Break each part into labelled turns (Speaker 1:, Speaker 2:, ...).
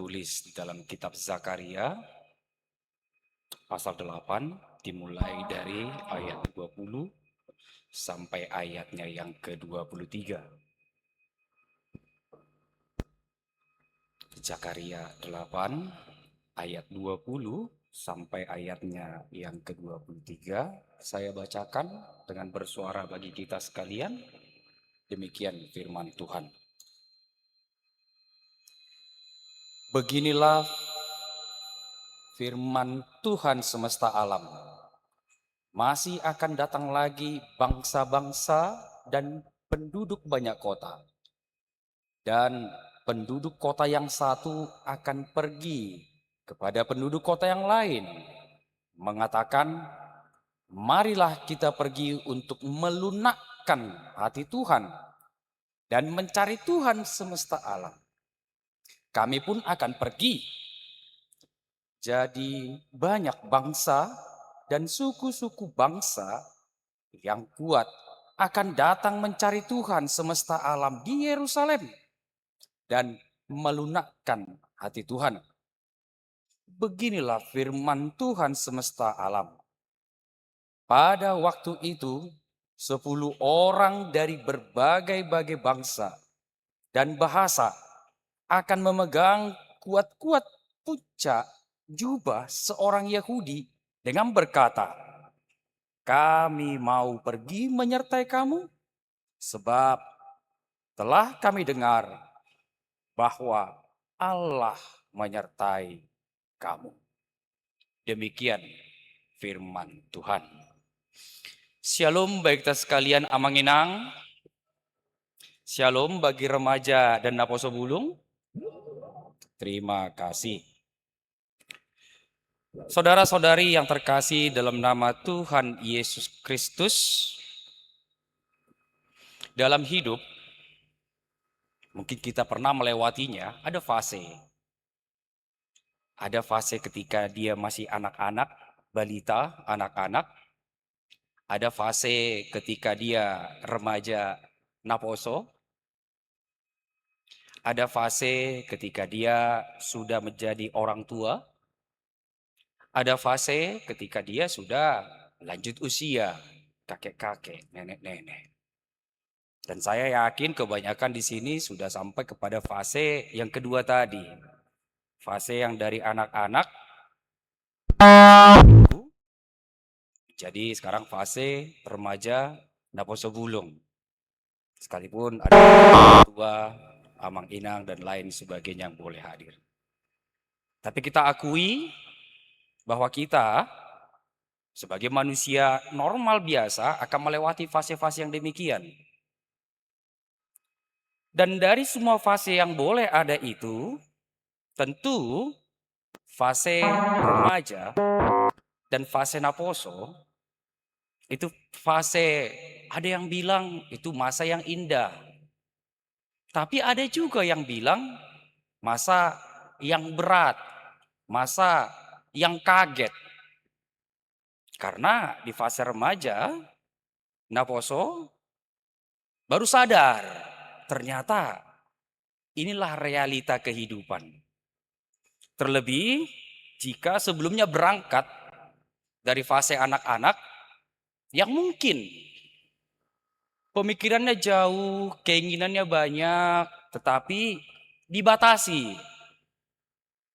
Speaker 1: tertulis di dalam kitab Zakaria pasal 8 dimulai dari ayat 20 sampai ayatnya yang ke-23. Zakaria 8 ayat 20 sampai ayatnya yang ke-23 saya bacakan dengan bersuara bagi kita sekalian. Demikian firman Tuhan. Beginilah firman Tuhan semesta alam. Masih akan datang lagi bangsa-bangsa dan penduduk banyak kota. Dan penduduk kota yang satu akan pergi kepada penduduk kota yang lain, mengatakan, marilah kita pergi untuk melunakkan hati Tuhan dan mencari Tuhan semesta alam. Kami pun akan pergi. Jadi banyak bangsa dan suku-suku bangsa yang kuat akan datang mencari Tuhan semesta alam di Yerusalem dan melunakkan hati Tuhan. Beginilah firman Tuhan semesta alam. Pada waktu itu, 10 orang dari berbagai-bagai bangsa dan bahasa akan memegang kuat-kuat puncak jubah seorang Yahudi dengan berkata, kami mau pergi menyertai kamu, sebab telah kami dengar bahwa Allah menyertai kamu. Demikian firman Tuhan. Shalom baik kita sekalian Amanginang. Shalom bagi remaja dan Naposo Bulung. Terima kasih. Saudara-saudari yang terkasih dalam nama Tuhan Yesus Kristus, dalam hidup mungkin kita pernah melewatinya, ada fase. Ada fase ketika dia masih anak-anak, balita, anak-anak. Ada fase ketika dia remaja Naposo. Ada fase ketika dia sudah menjadi orang tua. Ada fase ketika dia sudah lanjut usia, kakek-kakek, nenek-nenek. Dan saya yakin kebanyakan di sini sudah sampai kepada fase yang kedua tadi. Fase yang dari anak-anak jadi sekarang fase remaja Naposo Bulung. Sekalipun ada tua, Amang Inang dan lain sebagainya yang boleh hadir. Tapi kita akui bahwa kita sebagai manusia normal biasa akan melewati fase-fase yang demikian. Dan dari semua fase yang boleh ada itu, tentu fase remaja dan fase Naposo itu fase, ada yang bilang itu masa yang indah. Tapi ada juga yang bilang masa yang berat, masa yang kaget. Karena di fase remaja, Naposo baru sadar ternyata inilah realita kehidupan. Terlebih jika sebelumnya berangkat dari fase anak-anak yang mungkin pemikirannya jauh, keinginannya banyak, tetapi dibatasi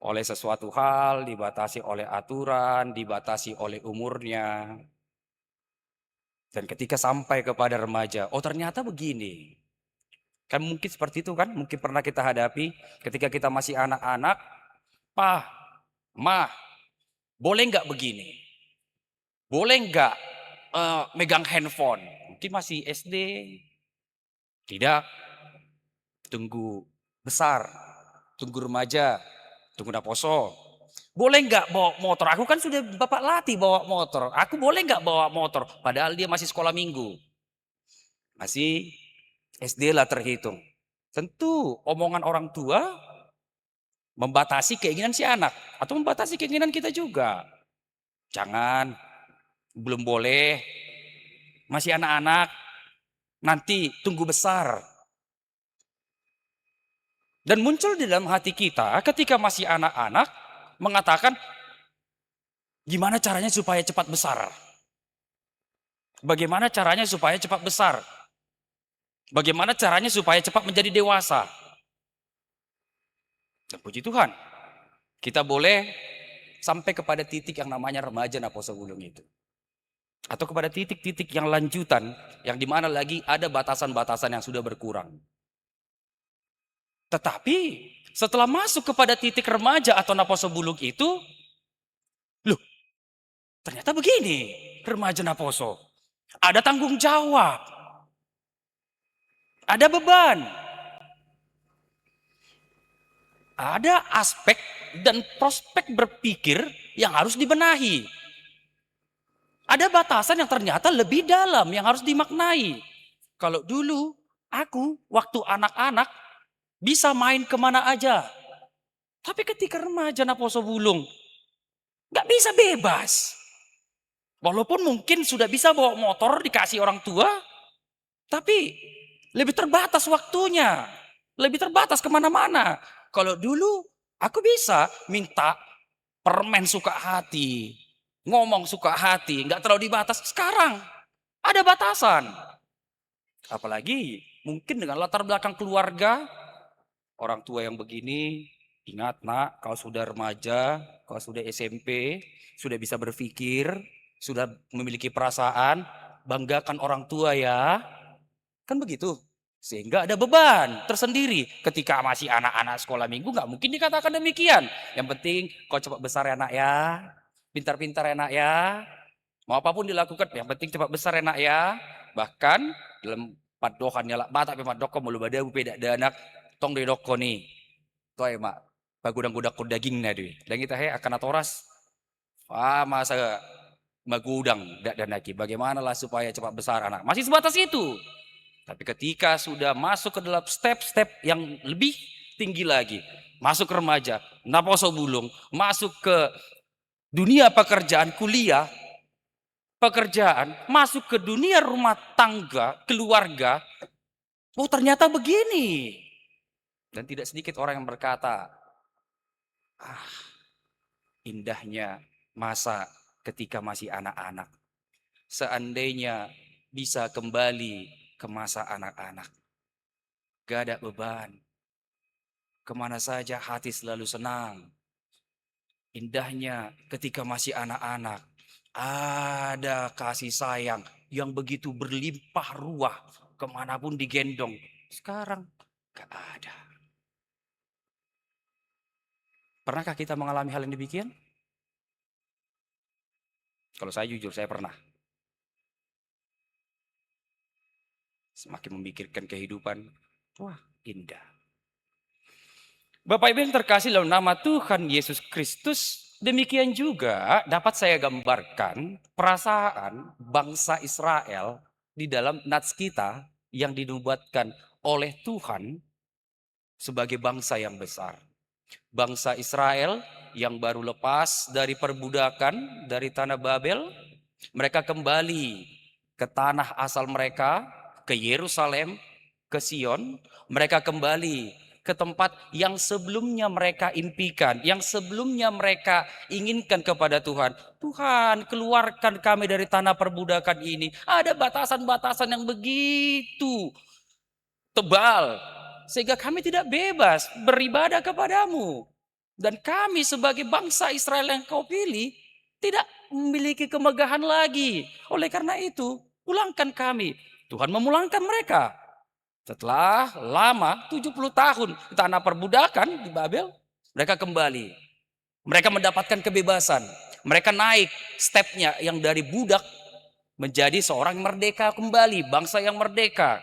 Speaker 1: oleh sesuatu hal, dibatasi oleh aturan, dibatasi oleh umurnya. Dan ketika sampai kepada remaja, oh ternyata begini. Kan mungkin seperti itu kan, mungkin pernah kita hadapi ketika kita masih anak-anak. Pah, mah, boleh nggak begini? Boleh nggak megang handphone? Mungkin masih SD. Tidak, tunggu besar, tunggu remaja, tunggu Naposo. Boleh nggak bawa motor? Aku kan sudah bapak latih bawa motor. Aku boleh nggak bawa motor? Padahal dia masih sekolah minggu. Masih SD lah terhitung. Tentu omongan orang tua membatasi keinginan si anak. Atau membatasi keinginan kita juga. Jangan, belum boleh. Masih anak-anak. Nanti tunggu besar. Dan muncul di dalam hati kita ketika masih anak-anak mengatakan, gimana caranya supaya cepat besar? Bagaimana caranya supaya cepat besar? Bagaimana caranya supaya cepat menjadi dewasa? Dan puji Tuhan, kita boleh sampai kepada titik yang namanya remaja Naposo Bulung itu. Atau kepada titik-titik yang lanjutan, yang dimana lagi ada batasan-batasan yang sudah berkurang. Tetapi setelah masuk kepada titik remaja atau Naposo Bulung itu, loh, ternyata begini remaja Naposo. Ada tanggung jawab. Ada beban. Ada aspek dan prospek berpikir yang harus dibenahi. Ada batasan yang ternyata lebih dalam yang harus dimaknai. Kalau dulu aku waktu anak-anak bisa main kemana aja. Tapi ketika remaja Naposo Bulung, gak bisa bebas. Walaupun mungkin sudah bisa bawa motor dikasih orang tua, tapi lebih terbatas waktunya. Lebih terbatas kemana-mana. Kalau dulu aku bisa minta permen suka hati. Ngomong suka hati, gak terlalu dibatas. Sekarang ada batasan. Apalagi mungkin dengan latar belakang keluarga, orang tua yang begini, ingat nak, kau sudah remaja, kau sudah SMP, sudah bisa berpikir, sudah memiliki perasaan, banggakan orang tua ya. Kan begitu. Sehingga ada beban tersendiri. Ketika masih anak-anak sekolah minggu gak mungkin dikatakan demikian. Yang penting kau cepat besar ya nak ya. Pintar-pintar ya nak ya. Mau apapun dilakukan, yang penting cepat besar ya nak ya. Bahkan dalam padokan nyala batak padokan mulu bada beda anak tong de doko nih. Toh ya mak, pagudang-gudak ko daging na deh. Dan kita akan atoras. Masa magudang dan lagi. Bagaimanalah supaya cepat besar anak. Masih sebatas itu. Tapi ketika sudah masuk ke dalam step-step yang lebih tinggi lagi, masuk ke remaja, Naposo Bulung, masuk ke dunia pekerjaan, kuliah, pekerjaan, masuk ke dunia rumah tangga, keluarga, oh ternyata begini. Dan tidak sedikit orang yang berkata, indahnya masa ketika masih anak-anak. Seandainya bisa kembali ke masa anak-anak. Gak ada beban. Kemana saja hati selalu senang. Indahnya ketika masih anak-anak. Ada kasih sayang yang begitu berlimpah ruah. Kemanapun digendong. Sekarang gak ada. Pernahkah kita mengalami hal yang demikian? Kalau saya jujur, saya pernah. Semakin memikirkan kehidupan, wah indah. Bapak Ibu yang terkasih dalam nama Tuhan Yesus Kristus, demikian juga dapat saya gambarkan perasaan bangsa Israel di dalam nats kita yang dinubuatkan oleh Tuhan sebagai bangsa yang besar. Bangsa Israel yang baru lepas dari perbudakan dari tanah Babel, mereka kembali ke tanah asal mereka, ke Yerusalem, ke Sion. Mereka kembali ke tempat yang sebelumnya mereka impikan, yang sebelumnya mereka inginkan kepada Tuhan. Tuhan, keluarkan kami dari tanah perbudakan ini. Ada batasan-batasan yang begitu tebal, sehingga kami tidak bebas beribadah kepadamu. Dan kami sebagai bangsa Israel yang kau pilih, tidak memiliki kemegahan lagi. Oleh karena itu, pulangkan kami. Tuhan memulangkan mereka. Setelah lama 70 tahun di tanah perbudakan di Babel, mereka kembali. Mereka mendapatkan kebebasan. Mereka naik stepnya yang dari budak menjadi seorang merdeka kembali, bangsa yang merdeka.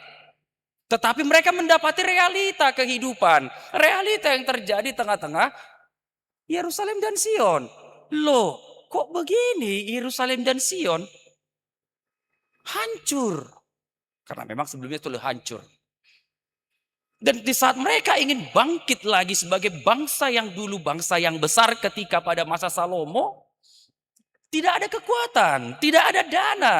Speaker 1: Tetapi mereka mendapati realita kehidupan. Realita yang terjadi tengah-tengah Yerusalem dan Sion. Loh, kok begini Yerusalem dan Sion? Hancur. Karena memang sebelumnya itu hancur. Dan di saat mereka ingin bangkit lagi sebagai bangsa yang dulu, bangsa yang besar ketika pada masa Salomo, tidak ada kekuatan, tidak ada dana.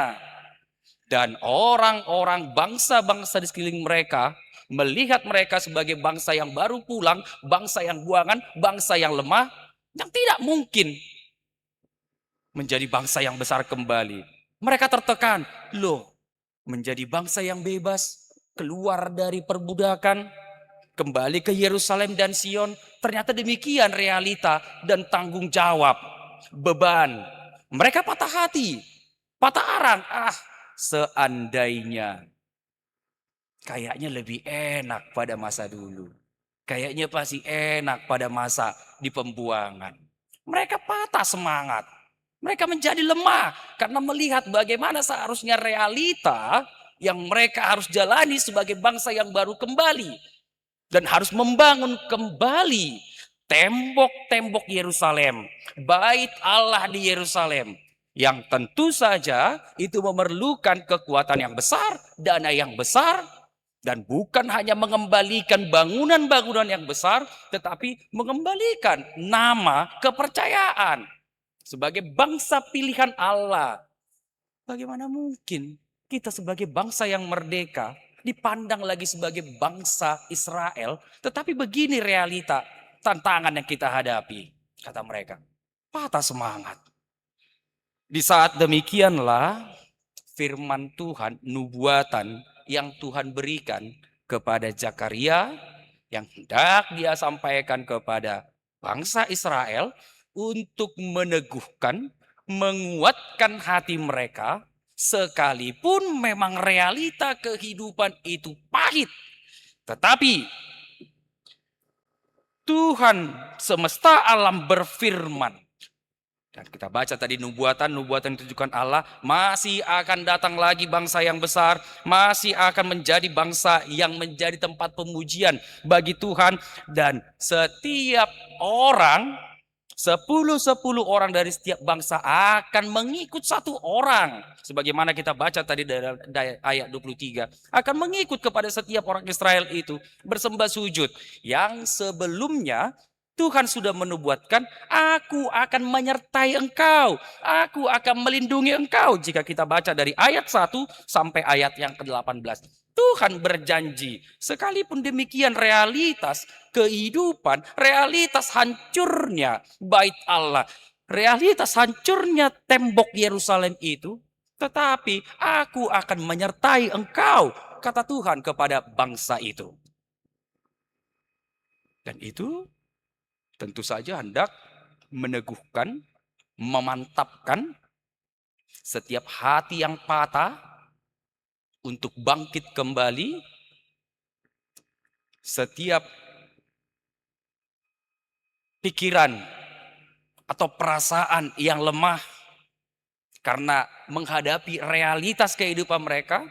Speaker 1: Dan orang-orang bangsa-bangsa di sekeliling mereka melihat mereka sebagai bangsa yang baru pulang, bangsa yang buangan, bangsa yang lemah, yang tidak mungkin menjadi bangsa yang besar kembali. Mereka tertekan, loh, menjadi bangsa yang bebas, keluar dari perbudakan, kembali ke Yerusalem dan Sion. Ternyata demikian realita dan tanggung jawab, beban. Mereka patah hati, patah arang. Seandainya kayaknya lebih enak pada masa dulu. Kayaknya pasti enak pada masa di pembuangan. Mereka patah semangat. Mereka menjadi lemah karena melihat bagaimana seharusnya realita yang mereka harus jalani sebagai bangsa yang baru kembali. Dan harus membangun kembali tembok-tembok Yerusalem. Bait Allah di Yerusalem. Yang tentu saja itu memerlukan kekuatan yang besar, dana yang besar, dan bukan hanya mengembalikan bangunan-bangunan yang besar, tetapi mengembalikan nama kepercayaan sebagai bangsa pilihan Allah. Bagaimana mungkin kita sebagai bangsa yang merdeka dipandang lagi sebagai bangsa Israel, tetapi begini realita tantangan yang kita hadapi, kata mereka. Patah semangat. Di saat demikianlah firman Tuhan, nubuatan yang Tuhan berikan kepada Zakaria yang hendak dia sampaikan kepada bangsa Israel untuk meneguhkan, menguatkan hati mereka, sekalipun memang realita kehidupan itu pahit. Tetapi Tuhan semesta alam berfirman, dan kita baca tadi nubuatan ditujukan Allah, masih akan datang lagi bangsa yang besar, masih akan menjadi bangsa yang menjadi tempat pemujian bagi Tuhan. Dan setiap orang, 10 orang dari setiap bangsa akan mengikut satu orang. Sebagaimana kita baca tadi dari ayat 23. Akan mengikut kepada setiap orang Israel itu bersembah sujud. Yang sebelumnya Tuhan sudah menubuatkan, aku akan menyertai engkau. Aku akan melindungi engkau. Jika kita baca dari ayat 1 sampai ayat yang ke-18. Tuhan berjanji, sekalipun demikian realitas kehidupan, realitas hancurnya bait Allah, realitas hancurnya tembok Yerusalem itu, tetapi aku akan menyertai engkau, kata Tuhan kepada bangsa itu. Dan itu tentu saja hendak meneguhkan, memantapkan setiap hati yang patah untuk bangkit kembali, setiap pikiran atau perasaan yang lemah karena menghadapi realitas kehidupan mereka,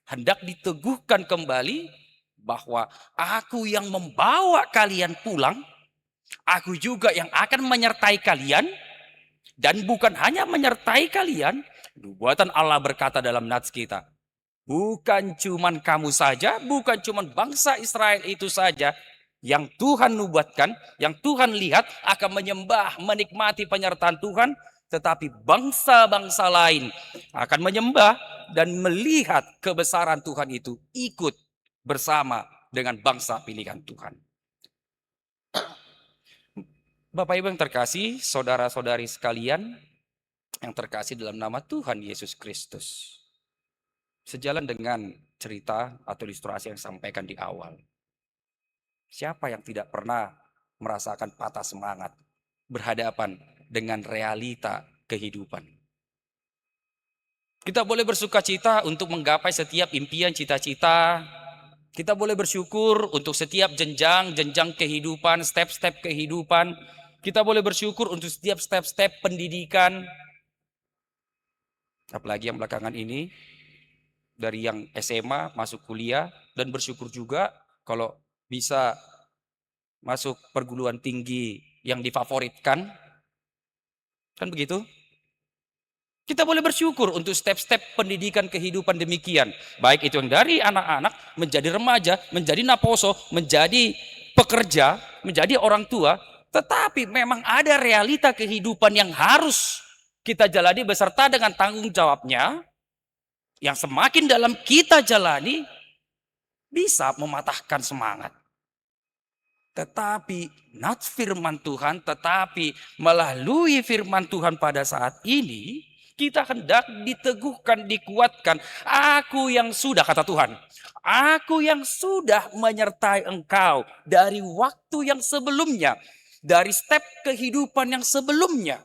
Speaker 1: hendak diteguhkan kembali bahwa aku yang membawa kalian pulang, aku juga yang akan menyertai kalian. Dan bukan hanya menyertai kalian, nubuatan Allah berkata dalam nats kita, bukan cuman kamu saja, bukan cuman bangsa Israel itu saja yang Tuhan nubuatkan, yang Tuhan lihat akan menyembah, menikmati penyertaan Tuhan, tetapi bangsa-bangsa lain akan menyembah dan melihat kebesaran Tuhan itu ikut bersama dengan bangsa pilihan Tuhan. Bapak Ibu yang terkasih, saudara-saudari sekalian yang terkasih dalam nama Tuhan Yesus Kristus. Sejalan dengan cerita atau ilustrasi yang disampaikan di awal. Siapa yang tidak pernah merasakan patah semangat berhadapan dengan realita kehidupan? Kita boleh bersuka cita untuk menggapai setiap impian, cita-cita. Kita boleh bersyukur untuk setiap jenjang kehidupan, step-step kehidupan. Kita boleh bersyukur untuk setiap step-step pendidikan. Apalagi yang belakangan ini, dari yang SMA masuk kuliah, dan bersyukur juga kalau bisa masuk perguruan tinggi yang difavoritkan. Kan begitu? Kita boleh bersyukur untuk step-step pendidikan kehidupan demikian. Baik itu yang dari anak-anak, menjadi remaja, menjadi naposo, menjadi pekerja, menjadi orang tua. Tetapi memang ada realita kehidupan yang harus kita jalani beserta dengan tanggung jawabnya. Yang semakin dalam kita jalani, bisa mematahkan semangat. Tetapi not firman Tuhan, tetapi melalui firman Tuhan pada saat ini, kita hendak diteguhkan, dikuatkan. Aku yang sudah, kata Tuhan, aku yang sudah menyertai engkau dari waktu yang sebelumnya, dari step kehidupan yang sebelumnya,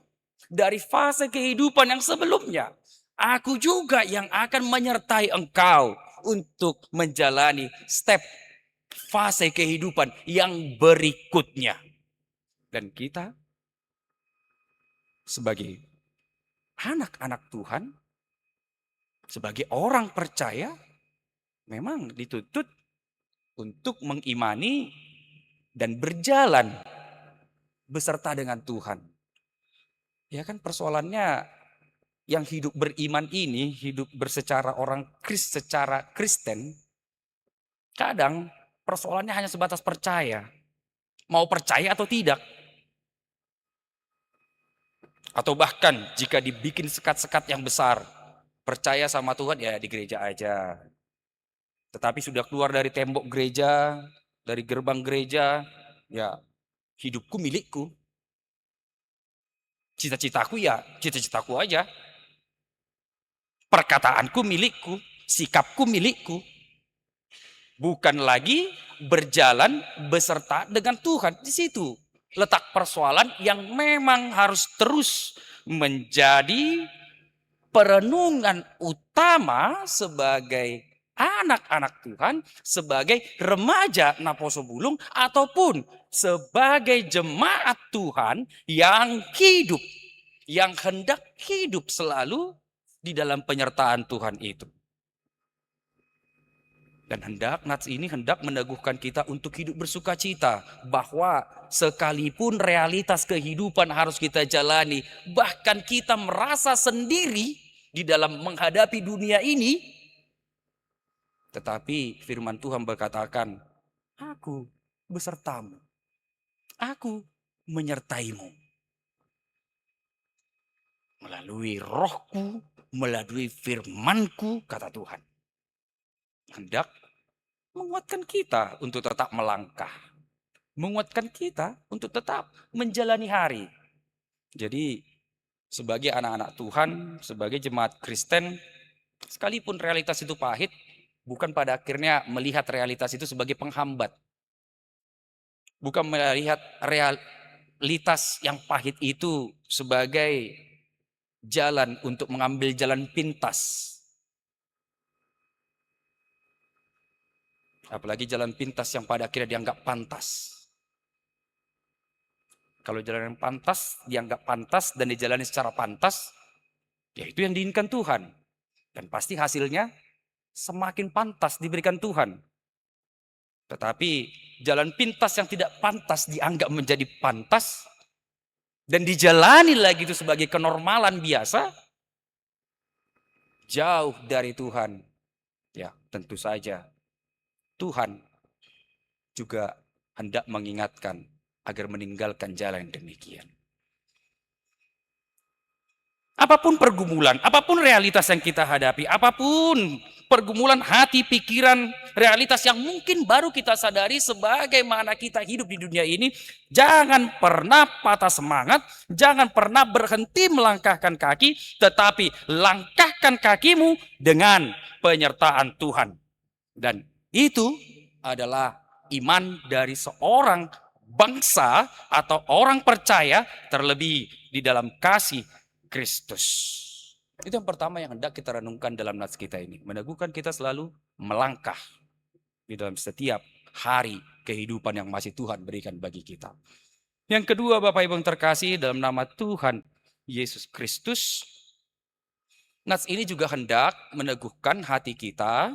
Speaker 1: dari fase kehidupan yang sebelumnya. Aku juga yang akan menyertai engkau untuk menjalani step fase kehidupan yang berikutnya. Dan kita sebagai anak-anak Tuhan, sebagai orang percaya, memang dituntut untuk mengimani dan berjalan beserta dengan Tuhan. Ya kan, persoalannya yang hidup beriman ini, hidup bersecara secara Kristen, kadang persoalannya hanya sebatas percaya. Mau percaya atau tidak. Atau bahkan jika dibikin sekat-sekat yang besar, percaya sama Tuhan ya di gereja aja. Tetapi sudah keluar dari tembok gereja, dari gerbang gereja, ya hidupku milikku. Cita-citaku ya cita-citaku aja. Perkataanku milikku, sikapku milikku. Bukan lagi berjalan beserta dengan Tuhan. Di situ letak persoalan yang memang harus terus menjadi perenungan utama sebagai anak-anak Tuhan, sebagai remaja Naposo Bulung, ataupun sebagai jemaat Tuhan yang hidup, yang hendak hidup selalu di dalam penyertaan Tuhan itu. Dan nats ini hendak meneguhkan kita untuk hidup bersuka cita. Bahwa sekalipun realitas kehidupan harus kita jalani, bahkan kita merasa sendiri di dalam menghadapi dunia ini, tetapi firman Tuhan berkatakan, aku besertamu. Aku menyertaimu. Melalui rohku, melalui firmanku, kata Tuhan. Hendak menguatkan kita untuk tetap melangkah. Menguatkan kita untuk tetap menjalani hari. Jadi sebagai anak-anak Tuhan, sebagai jemaat Kristen, sekalipun realitas itu pahit, bukan pada akhirnya melihat realitas itu sebagai penghambat. Bukan melihat realitas yang pahit itu sebagai jalan untuk mengambil jalan pintas. Apalagi jalan pintas yang pada akhirnya dianggap pantas. Kalau jalan yang pantas, dianggap pantas dan dijalani secara pantas, ya itu yang diinginkan Tuhan. Dan pasti hasilnya semakin pantas diberikan Tuhan. Tetapi jalan pintas yang tidak pantas dianggap menjadi pantas, dan dijalani lagi itu sebagai kenormalan biasa, jauh dari Tuhan. Ya tentu saja Tuhan juga hendak mengingatkan agar meninggalkan jalan yang demikian. Apapun pergumulan, apapun realitas yang kita hadapi, apapun pergumulan hati, pikiran, realitas yang mungkin baru kita sadari sebagaimana kita hidup di dunia ini, jangan pernah patah semangat, jangan pernah berhenti melangkahkan kaki, tetapi langkahkan kakimu dengan penyertaan Tuhan. Dan itu adalah iman dari seorang bangsa atau orang percaya, terlebih di dalam kasih Kristus. Itu yang pertama yang hendak kita renungkan dalam nats kita ini. Meneguhkan kita selalu melangkah di dalam setiap hari kehidupan yang masih Tuhan berikan bagi kita. Yang kedua, Bapak Ibu yang terkasih, dalam nama Tuhan Yesus Kristus, nats ini juga hendak meneguhkan hati kita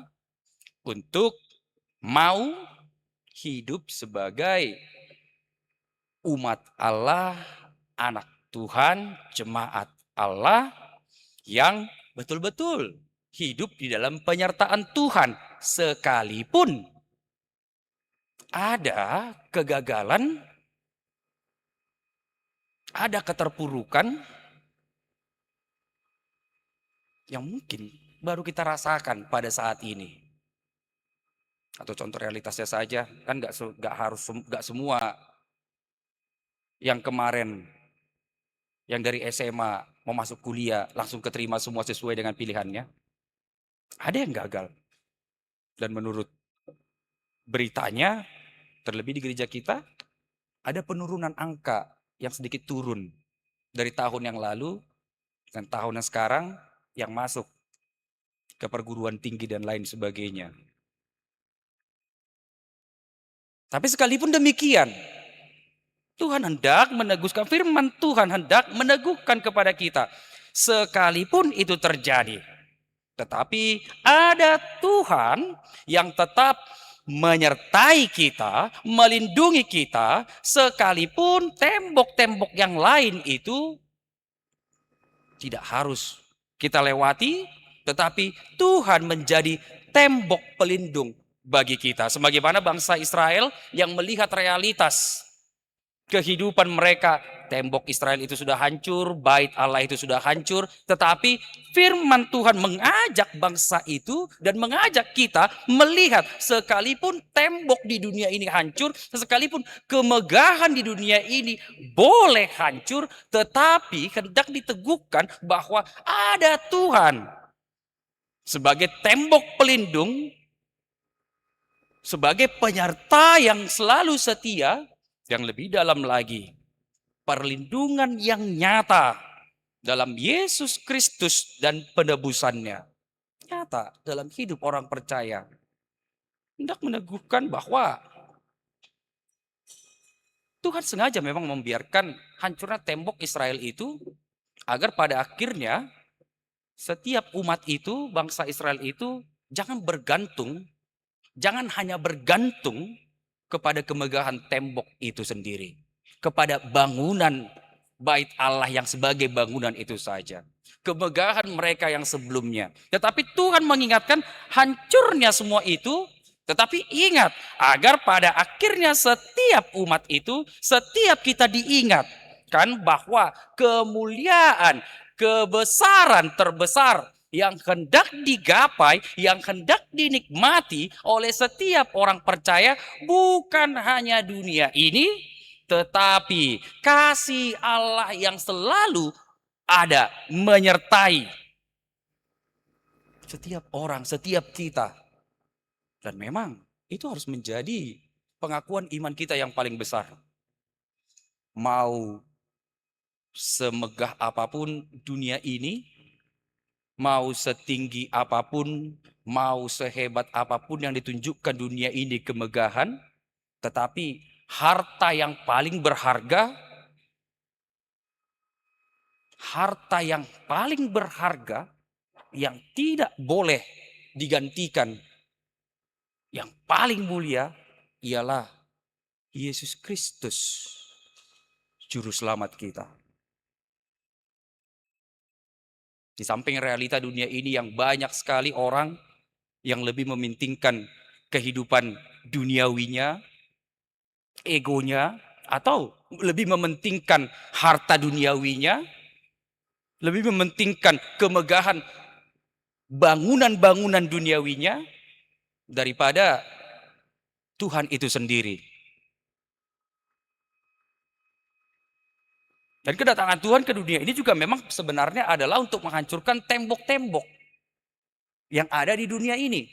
Speaker 1: untuk mau hidup sebagai umat Allah, anak Tuhan, jemaat Allah yang betul-betul hidup di dalam penyertaan Tuhan. Sekalipun ada kegagalan, ada keterpurukan yang mungkin baru kita rasakan pada saat ini. Atau contoh realitasnya saja, kan nggak semua yang kemarin, yang dari SMA mau masuk kuliah langsung keterima semua sesuai dengan pilihannya. Ada yang gagal. Dan menurut beritanya, terlebih di gereja kita, ada penurunan angka yang sedikit turun dari tahun yang lalu dan tahun yang sekarang yang masuk ke perguruan tinggi dan lain sebagainya. Tapi sekalipun demikian, Tuhan hendak meneguhkan, firman Tuhan hendak meneguhkan kepada kita. Sekalipun itu terjadi, tetapi ada Tuhan yang tetap menyertai kita, melindungi kita, sekalipun tembok-tembok yang lain itu tidak harus kita lewati, tetapi Tuhan menjadi tembok pelindung bagi kita. Sebagaimana bangsa Israel yang melihat realitas kehidupan mereka, tembok Israel itu sudah hancur, bait Allah itu sudah hancur, tetapi firman Tuhan mengajak bangsa itu dan mengajak kita melihat sekalipun tembok di dunia ini hancur, sekalipun kemegahan di dunia ini boleh hancur, tetapi hendak diteguhkan bahwa ada Tuhan sebagai tembok pelindung, sebagai penyerta yang selalu setia. Yang lebih dalam lagi, perlindungan yang nyata dalam Yesus Kristus dan penebusannya. Nyata dalam hidup orang percaya. Hendak meneguhkan bahwa Tuhan sengaja memang membiarkan hancurnya tembok Israel itu agar pada akhirnya setiap umat itu, bangsa Israel itu jangan bergantung, jangan hanya bergantung kepada kemegahan tembok itu sendiri, kepada bangunan bait Allah yang sebagai bangunan itu saja, kemegahan mereka yang sebelumnya. Tetapi Tuhan mengingatkan hancurnya semua itu, tetapi ingat agar pada akhirnya setiap umat itu, setiap kita diingatkan bahwa kemuliaan, kebesaran terbesar yang hendak digapai, yang hendak dinikmati oleh setiap orang percaya bukan hanya dunia ini, tetapi kasih Allah yang selalu ada menyertai setiap orang, setiap kita. Dan memang itu harus menjadi pengakuan iman kita yang paling besar. Mau semegah apapun dunia ini, mau setinggi apapun, mau sehebat apapun yang ditunjukkan dunia ini kemegahan, tetapi harta yang paling berharga, harta yang paling berharga yang tidak boleh digantikan, yang paling mulia ialah Yesus Kristus, juru selamat kita. Di samping realita dunia ini yang banyak sekali orang yang lebih mementingkan kehidupan duniawinya, egonya, atau lebih mementingkan harta duniawinya, lebih mementingkan kemegahan bangunan-bangunan duniawinya daripada Tuhan itu sendiri. Dan kedatangan Tuhan ke dunia ini juga memang sebenarnya adalah untuk menghancurkan tembok-tembok yang ada di dunia ini.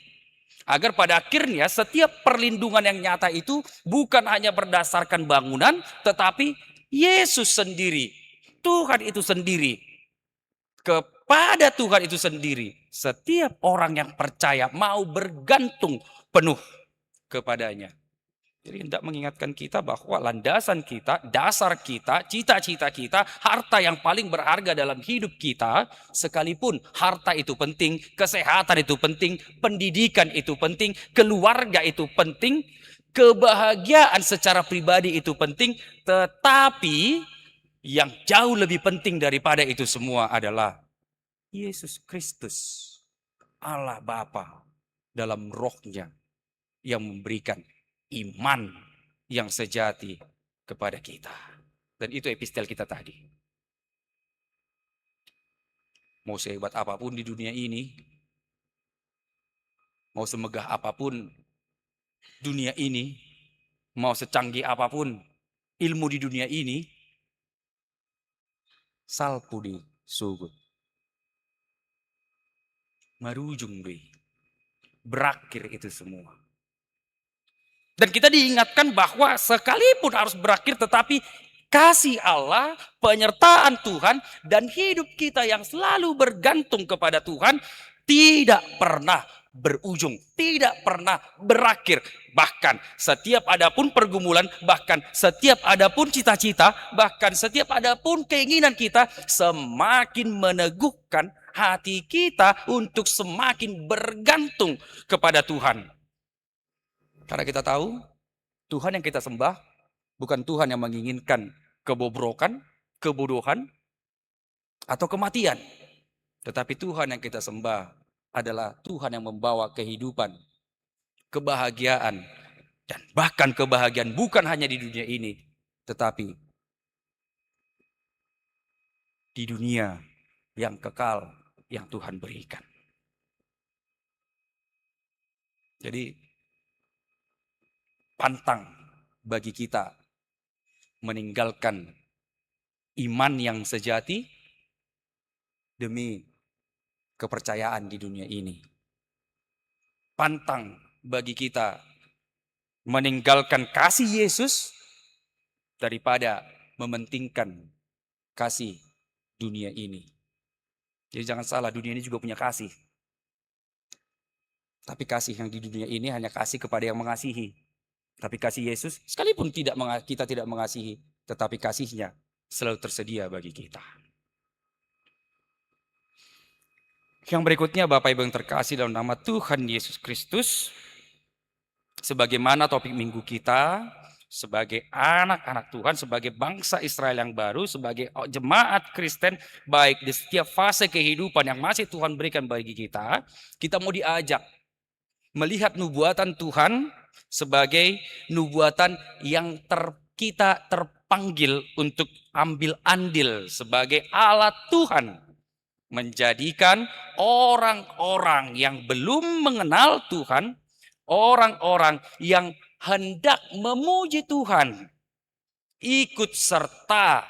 Speaker 1: Agar pada akhirnya setiap perlindungan yang nyata itu bukan hanya berdasarkan bangunan, tetapi Yesus sendiri, Tuhan itu sendiri. Kepada Tuhan itu sendiri, setiap orang yang percaya mau bergantung penuh kepadanya. Jadi hendak mengingatkan kita bahwa landasan kita, dasar kita, cita-cita kita, harta yang paling berharga dalam hidup kita, sekalipun harta itu penting, kesehatan itu penting, pendidikan itu penting, keluarga itu penting, kebahagiaan secara pribadi itu penting, tetapi yang jauh lebih penting daripada itu semua adalah Yesus Kristus, Allah Bapa dalam rohnya yang memberikan iman yang sejati kepada kita. Dan itu epistel kita tadi. Mau sehebat apapun di dunia ini, mau semegah apapun Dunia ini, mau secanggih apapun ilmu di dunia ini, salpudi sugut. Marujung deh. Berakhir itu semua. Dan kita diingatkan bahwa sekalipun harus berakhir, tetapi kasih Allah, penyertaan Tuhan, dan hidup kita yang selalu bergantung kepada Tuhan tidak pernah berujung, tidak pernah berakhir. Bahkan setiap adapun pergumulan, bahkan setiap adapun cita-cita, bahkan setiap adapun keinginan kita semakin meneguhkan hati kita untuk semakin bergantung kepada Tuhan. Karena kita tahu Tuhan yang kita sembah bukan Tuhan yang menginginkan kebobrokan, kebodohan, atau kematian. Tetapi Tuhan yang kita sembah adalah Tuhan yang membawa kehidupan, kebahagiaan, dan bahkan kebahagiaan bukan hanya di dunia ini, tetapi di dunia yang kekal yang Tuhan berikan. Jadi pantang bagi kita meninggalkan iman yang sejati demi kepercayaan di dunia ini. Pantang bagi kita meninggalkan kasih Yesus daripada mementingkan kasih dunia ini. Jadi jangan salah, dunia ini juga punya kasih. Tapi kasih yang di dunia ini hanya kasih kepada yang mengasihi. Tapi kasih Yesus, sekalipun kita tidak mengasihi, tetapi kasihnya selalu tersedia bagi kita. Yang berikutnya, Bapak Ibu yang terkasih dalam nama Tuhan Yesus Kristus, sebagaimana topik minggu kita, sebagai anak-anak Tuhan, sebagai bangsa Israel yang baru, sebagai jemaat Kristen, baik di setiap fase kehidupan yang masih Tuhan berikan bagi kita mau diajak melihat nubuatan Tuhan sebagai nubuatan yang kita terpanggil untuk ambil andil sebagai alat Tuhan, menjadikan orang-orang yang belum mengenal Tuhan, orang-orang yang hendak memuji Tuhan, ikut serta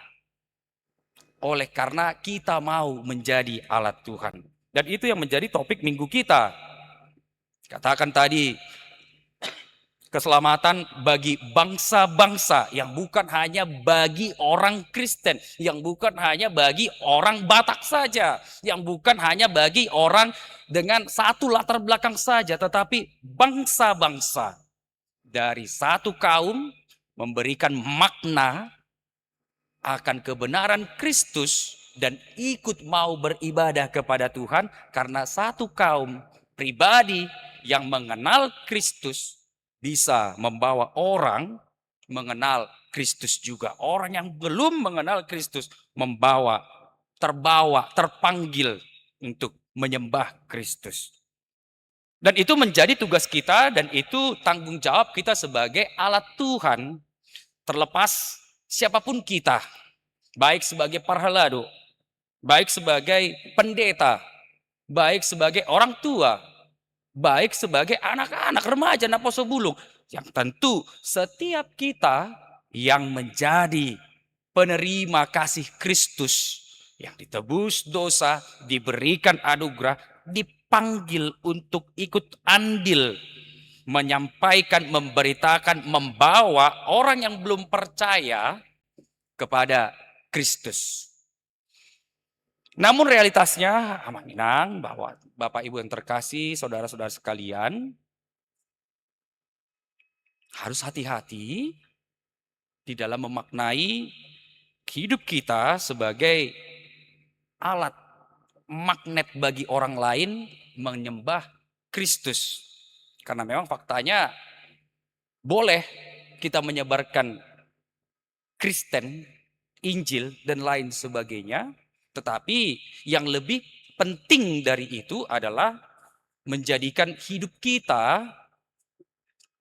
Speaker 1: oleh karena kita mau menjadi alat Tuhan. Dan itu yang menjadi topik minggu kita. Katakan tadi, keselamatan bagi bangsa-bangsa, yang bukan hanya bagi orang Kristen, yang bukan hanya bagi orang Batak saja, yang bukan hanya bagi orang dengan satu latar belakang saja, tetapi bangsa-bangsa dari satu kaum memberikan makna akan kebenaran Kristus dan ikut mau beribadah kepada Tuhan karena satu kaum pribadi yang mengenal Kristus bisa membawa orang mengenal Kristus juga. Orang yang belum mengenal Kristus terpanggil untuk menyembah Kristus. Dan itu menjadi tugas kita dan itu tanggung jawab kita sebagai alat Tuhan, terlepas siapapun kita, baik sebagai parhalado, baik sebagai pendeta, baik sebagai orang tua, baik sebagai anak-anak, remaja, naposo bulung. Yang tentu setiap kita yang menjadi penerima kasih Kristus, yang ditebus dosa, diberikan anugerah, dipanggil untuk ikut andil, menyampaikan, memberitakan, membawa orang yang belum percaya kepada Kristus. Namun realitasnya amat minang bahwa Bapak Ibu yang terkasih, saudara-saudara sekalian, harus hati-hati di dalam memaknai hidup kita sebagai alat magnet bagi orang lain menyembah Kristus. Karena memang faktanya boleh kita menyebarkan Kristen, Injil, dan lain sebagainya. Tetapi yang lebih penting dari itu adalah menjadikan hidup kita,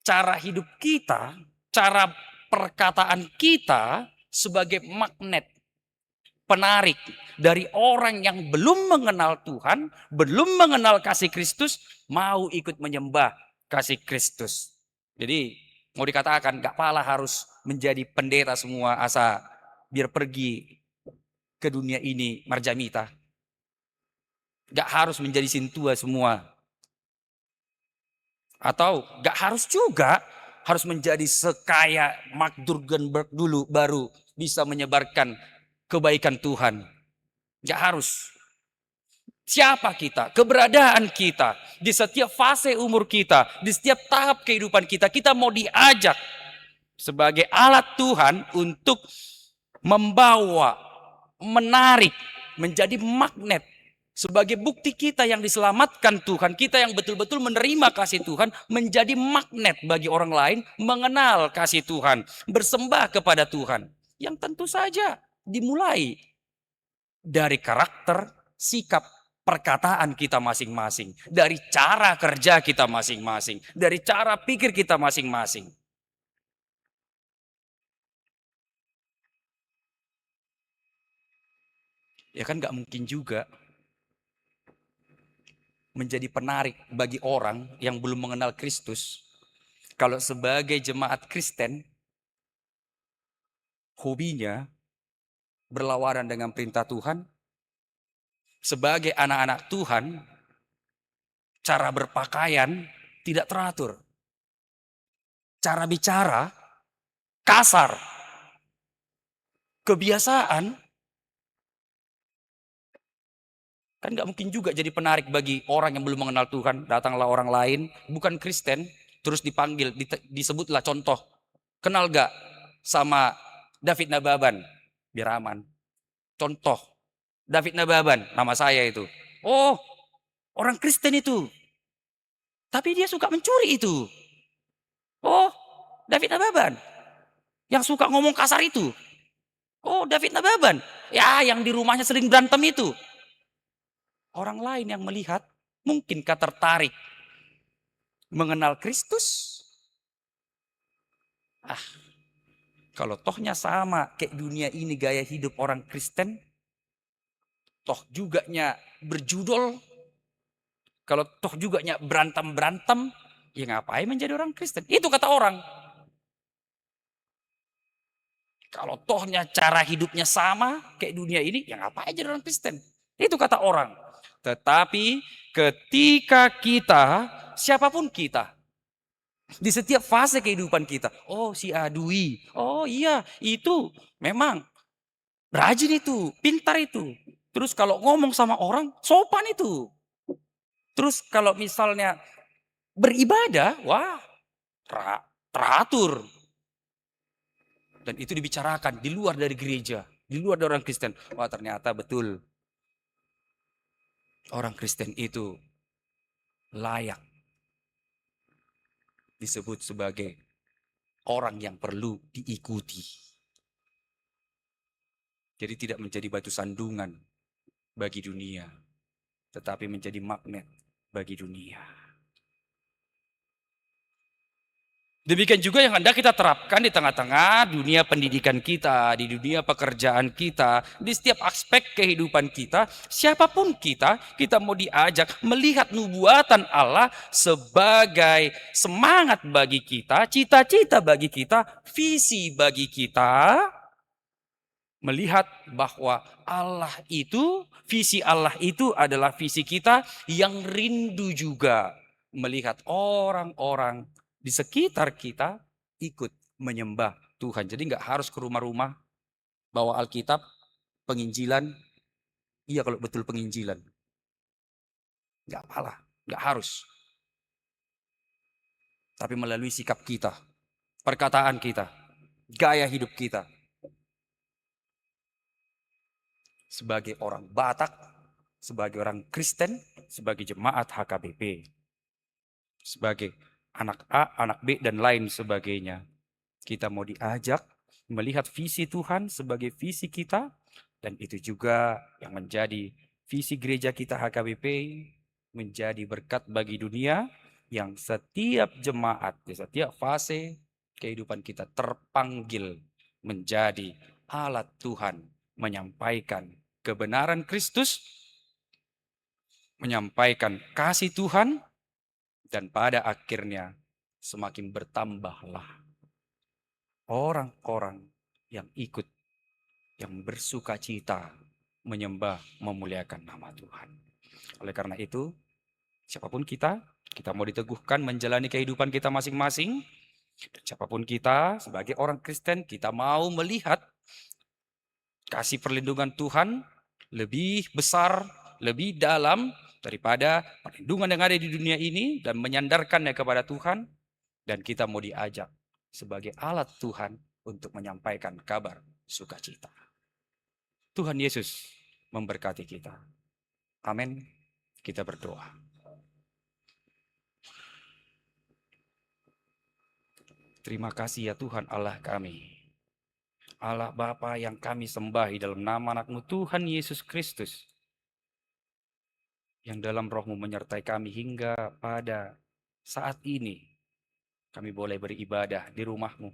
Speaker 1: cara hidup kita, cara perkataan kita sebagai magnet penarik dari orang yang belum mengenal Tuhan, belum mengenal kasih Kristus, mau ikut menyembah kasih Kristus. Jadi mau dikatakan gak pala harus menjadi pendeta semua asa biar pergi ke dunia ini marjamita. Gak harus menjadi sintua semua. Atau gak harus juga harus menjadi sekaya Mark Zuckerberg dulu baru bisa menyebarkan kebaikan Tuhan. Gak harus. Siapa kita, keberadaan kita, di setiap fase umur kita, di setiap tahap kehidupan kita, kita mau diajak sebagai alat Tuhan untuk membawa, menarik, menjadi magnet. Sebagai bukti kita yang diselamatkan Tuhan, kita yang betul-betul menerima kasih Tuhan, menjadi magnet bagi orang lain, mengenal kasih Tuhan, bersembah kepada Tuhan. Yang tentu saja dimulai dari karakter, sikap, perkataan kita masing-masing, dari cara kerja kita masing-masing, dari cara pikir kita masing-masing. Ya kan gak mungkin juga menjadi penarik bagi orang yang belum mengenal Kristus. Kalau sebagai jemaat Kristen, hobinya berlawanan dengan perintah Tuhan. Sebagai anak-anak Tuhan, cara berpakaian tidak teratur. Cara bicara kasar. Kebiasaan kan gak mungkin juga jadi penarik bagi orang yang belum mengenal Tuhan. Datanglah orang lain, bukan Kristen, terus dipanggil, disebutlah contoh. Kenal gak sama David Nababan? Biar aman. Contoh, David Nababan, nama saya itu. Oh, orang Kristen itu. Tapi dia suka mencuri itu. Oh, David Nababan. Yang suka ngomong kasar itu. Oh, David Nababan. Ya, yang di rumahnya sering berantem itu. Orang lain yang melihat, mungkinkah tertarik mengenal Kristus? Kalau tohnya sama kayak dunia ini gaya hidup orang Kristen, toh juganya berjudul, kalau toh juganya berantem-berantem, ya ngapain menjadi orang Kristen? Itu kata orang. Kalau tohnya cara hidupnya sama kayak dunia ini, ya ngapain jadi orang Kristen? Itu kata orang. Tetapi ketika kita, siapapun kita, di setiap fase kehidupan kita, oh si Adui, oh iya itu memang rajin itu, pintar itu. Terus kalau ngomong sama orang, sopan itu. Terus kalau misalnya beribadah, wah teratur. Dan itu dibicarakan di luar dari gereja, di luar dari orang Kristen. Wah ternyata betul, orang Kristen itu layak disebut sebagai orang yang perlu diikuti. Jadi tidak menjadi batu sandungan bagi dunia, tetapi menjadi magnet bagi dunia. Demikian juga yang hendak kita terapkan di tengah-tengah dunia pendidikan kita, di dunia pekerjaan kita, di setiap aspek kehidupan kita, siapapun kita mau diajak melihat nubuatan Allah sebagai semangat bagi kita, cita-cita bagi kita, visi bagi kita, melihat bahwa Allah itu, visi Allah itu adalah visi kita yang rindu juga melihat orang-orang di sekitar kita ikut menyembah Tuhan. Jadi nggak harus ke rumah-rumah bawa Alkitab, penginjilan. Iya kalau betul penginjilan. Nggak apalah, nggak harus. Tapi melalui sikap kita, perkataan kita, gaya hidup kita. Sebagai orang Batak, sebagai orang Kristen, sebagai jemaat HKBP. Sebagai anak A, anak B, dan lain sebagainya. Kita mau diajak melihat visi Tuhan sebagai visi kita, dan itu juga yang menjadi visi gereja kita HKBP, menjadi berkat bagi dunia, yang setiap jemaat di setiap fase kehidupan kita terpanggil menjadi alat Tuhan, menyampaikan kebenaran Kristus, menyampaikan kasih Tuhan, dan pada akhirnya semakin bertambahlah orang-orang yang ikut, yang bersuka cita menyembah, memuliakan nama Tuhan. Oleh karena itu, siapapun kita mau diteguhkan menjalani kehidupan kita masing-masing. Dan siapapun kita, sebagai orang Kristen, kita mau melihat kasih perlindungan Tuhan lebih besar, lebih dalam daripada perlindungan yang ada di dunia ini dan menyandarkannya kepada Tuhan. Dan kita mau diajak sebagai alat Tuhan untuk menyampaikan kabar sukacita. Tuhan Yesus memberkati kita. Amin. Kita berdoa. Terima kasih ya Tuhan Allah kami. Allah Bapa yang kami sembahi dalam nama anak-Mu Tuhan Yesus Kristus. Yang dalam roh-Mu menyertai kami hingga pada saat ini. Kami boleh beribadah di rumah-Mu.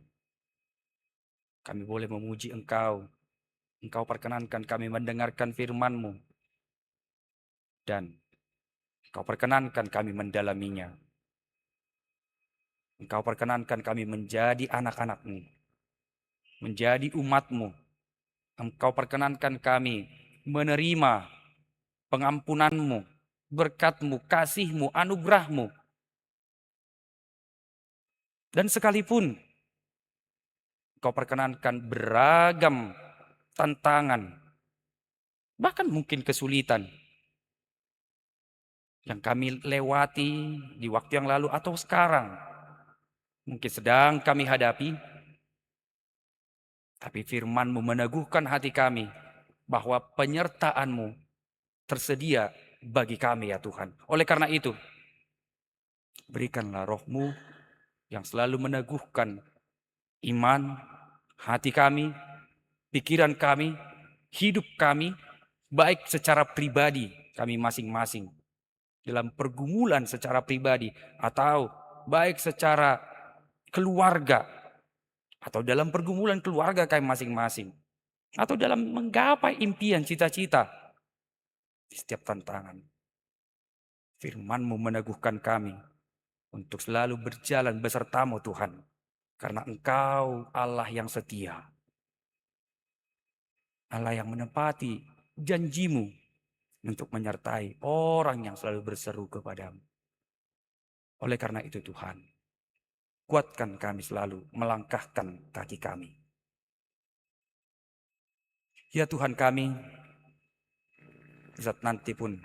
Speaker 1: Kami boleh memuji Engkau. Engkau perkenankan kami mendengarkan firman-Mu. Dan Engkau perkenankan kami mendalaminya. Engkau perkenankan kami menjadi anak-anak-Mu. Menjadi umat-Mu. Engkau perkenankan kami menerima pengampunan-Mu, berkat-Mu, kasih-Mu, anugerah-Mu. Dan sekalipun Engkau perkenankan beragam tantangan, bahkan mungkin kesulitan yang kami lewati di waktu yang lalu atau sekarang, mungkin sedang kami hadapi, tapi firman-Mu meneguhkan hati kami bahwa penyertaan-Mu tersedia bagi kami ya Tuhan. Oleh karena itu, berikanlah roh-Mu yang selalu meneguhkan iman, hati kami, pikiran kami, hidup kami, baik secara pribadi kami masing-masing, dalam pergumulan secara pribadi, atau baik secara keluarga, atau dalam pergumulan keluarga kami masing-masing, atau dalam menggapai impian, cita-cita di setiap tantangan. Firman-Mu meneguhkan kami untuk selalu berjalan beserta-Mu Tuhan. Karena Engkau Allah yang setia. Allah yang menepati janji-Mu untuk menyertai orang yang selalu berseru kepadamu. Oleh karena itu Tuhan, kuatkan kami selalu melangkahkan kaki kami. Ya Tuhan kami, saat nanti pun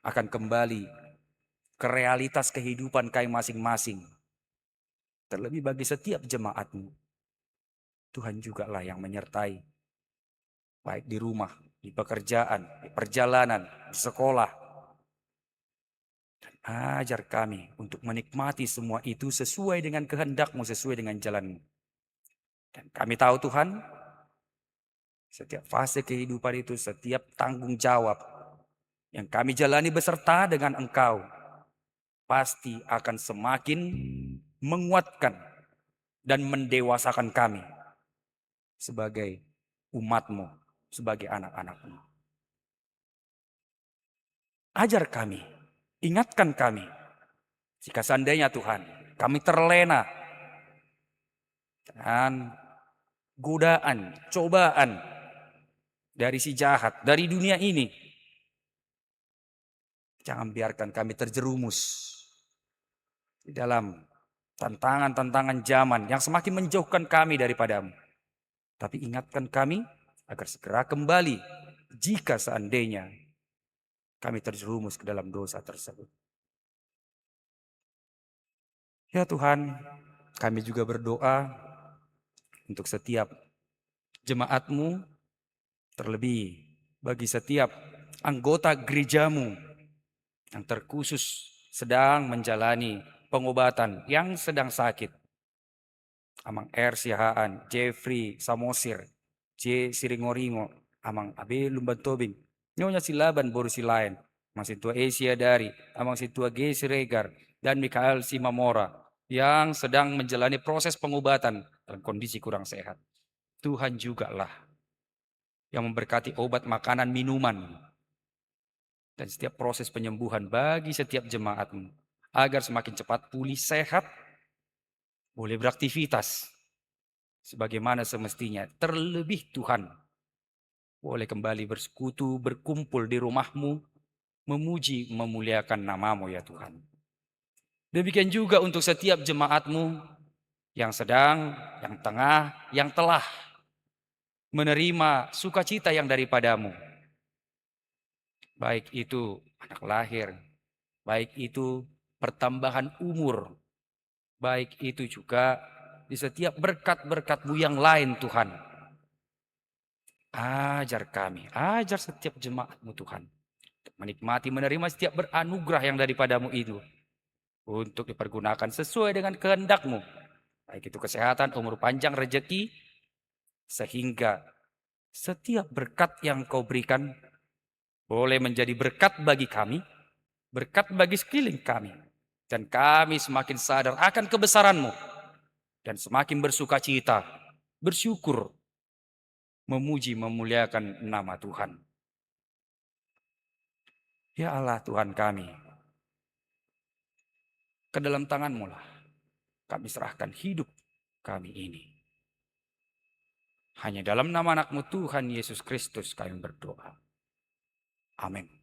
Speaker 1: akan kembali ke realitas kehidupan kami masing-masing. Terlebih bagi setiap jemaat-Mu, Tuhan jugalah yang menyertai. Baik di rumah, di pekerjaan, di perjalanan, di sekolah. Dan ajar kami untuk menikmati semua itu sesuai dengan kehendak-Mu, sesuai dengan jalan-Mu. Dan kami tahu Tuhan, setiap fase kehidupan itu, setiap tanggung jawab yang kami jalani beserta dengan Engkau, pasti akan semakin menguatkan dan mendewasakan kami sebagai umat-Mu, sebagai anak-anak-Mu. Ajar kami, ingatkan kami, jika seandainya Tuhan, kami terlena dengan godaan, cobaan dari si jahat, dari dunia ini. Jangan biarkan kami terjerumus di dalam tantangan-tantangan zaman yang semakin menjauhkan kami daripada-Mu. Tapi ingatkan kami agar segera kembali jika seandainya kami terjerumus ke dalam dosa tersebut. Ya Tuhan, kami juga berdoa untuk setiap jemaat-Mu, terlebih bagi setiap anggota gereja-Mu yang terkhusus sedang menjalani pengobatan, yang sedang sakit. Amang R. Sihaan, Jeffrey Samosir, J. Siringoringo, amang Abe Lumbantobing, Nyonya Silaban Boru Silayan, amang Situa Asia Dari, amang Situa G. Siregar, dan Mikael Simamora yang sedang menjalani proses pengobatan dalam kondisi kurang sehat. Tuhan jugalah yang memberkati obat, makanan, minuman, dan setiap proses penyembuhan bagi setiap jemaat-Mu, agar semakin cepat pulih sehat boleh beraktivitas sebagaimana semestinya. Terlebih Tuhan boleh kembali bersekutu, berkumpul di rumahmu, memuji, memuliakan namamu ya Tuhan. Demikian juga untuk setiap jemaatmu yang sedang, yang tengah, yang telah menerima sukacita yang daripadamu. Baik itu anak lahir, baik itu pertambahan umur, baik itu juga di setiap berkat-berkat-mu yang lain Tuhan. Ajar kami, ajar setiap jemaatmu Tuhan. Menikmati, menerima setiap beranugerah yang daripadamu itu. Untuk dipergunakan sesuai dengan kehendakmu. Baik itu kesehatan, umur panjang, rezeki. Sehingga setiap berkat yang kau berikan boleh menjadi berkat bagi kami. Berkat bagi sekeliling kami. Dan kami semakin sadar akan kebesaran-Mu. Dan semakin bersuka cita, bersyukur, memuji, memuliakan nama Tuhan. Ya Allah Tuhan kami, ke dalam tangan-Mu lah kami serahkan hidup kami ini. Hanya dalam nama anak-Mu Tuhan Yesus Kristus kami berdoa. Amin.